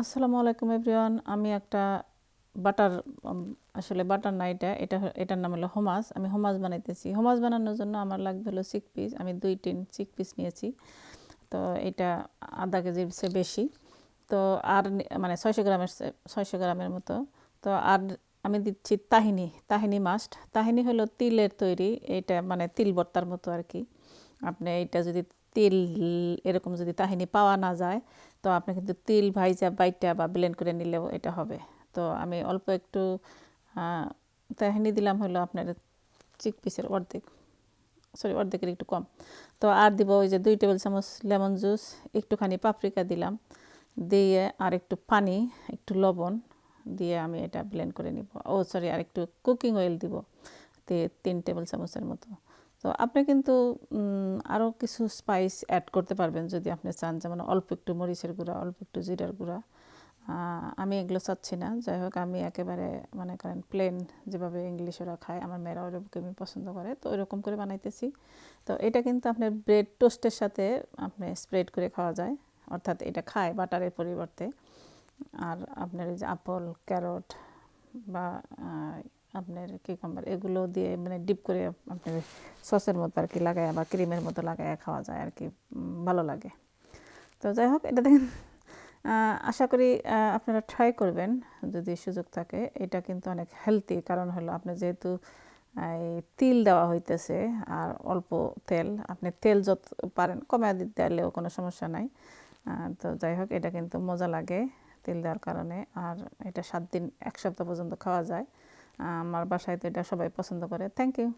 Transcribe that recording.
আসসালামু আলাইকুম এভরিওয়ান। আমি একটা বাটার আসলে বাটার না, এটার নাম হলো হোমাস। আমি হোমাস বানাইতেছি। হোমাস বানানোর জন্য আমার লাগবে হলো চিক পিস। আমি 2 টিন চিক পিস নিয়েছি। তো এটা আধা কেজির চেয়ে বেশি। তো আর মানে 600 গ্রামের মতো। তো আর আমি দিচ্ছি তাহিনি। তাহিনি মাস্ট। তাহিনি হলো তিলের তৈরি। এটা মানে তিল ভর্তার মতো আর কি। আপনি এটা যদি তিল এরকম যদি তাহিনি পাওয়া না যায়, তো আপনি কিন্তু তিল ভাইজা বাইটা বা ব্লেন্ড করে নিলেও এটা হবে। তো আমি অল্প একটু তাহিনি দিলাম হলো আপনার চিক পিসের অর্ধেক, সরি অর্ধেকের একটু কম। তো আর দিব ওই যে 2 টেবিল চামচ লেমন জুস, একটুখানি পাপরিকা দিলাম, দিয়ে আর একটু পানি, একটু লবণ দিয়ে আমি এটা ব্লেন্ড করে নিব। সরি, আর একটু কুকিং অয়েল দিব 3 টেবিল চামচের মতো। তো আপনি কিন্তু আরও কিছু স্পাইস অ্যাড করতে পারবেন যদি আপনি চান, যেমন অল্প একটু মরিচের গুঁড়া, অল্প একটু জিরার গুঁড়া। আমি এগুলো চাচ্ছি না। যাই হোক, আমি একেবারে মনে করেন প্লেন যেভাবে ইংলিশ ওরা খায়, আমার মেয়েরা ওরকমই পছন্দ করে, তো ওইরকম করে বানাইতেছি। তো এটা কিন্তু আপনার ব্রেড টোস্টের সাথে আপনি স্প্রেড করে খাওয়া যায়, অর্থাৎ এটা খায় বাটারের পরিবর্তে। আর আপনার এই যে আপেল, ক্যারট বা আপনার কিউকাম্বার, এগুলো দিয়ে মানে ডিপ করে আপনার সসের মতো আর কি লাগায় বা ক্রিমের মতো লাগায় খাওয়া যায় আর কি, ভালো লাগে। তো যাই হোক, এটা দেখেন, আশা করি আপনারা ট্রাই করবেন যদি সুযোগ থাকে। এটা কিন্তু অনেক হেলদি, কারণ হলো আপনি যেহেতু এই তিল দেওয়া হইতেছে আর অল্প তেল, আপনি তেল যত পারেন কমায় দিলেও কোনো সমস্যা নাই। তো যাই হোক, এটা কিন্তু মজা লাগে তেল দেওয়ার কারণে। আর এটা 7 দিন 1 সপ্তাহ পর্যন্ত খাওয়া যায়। আমার বাসায় তো এটা সবাই পছন্দ করে। Thank you.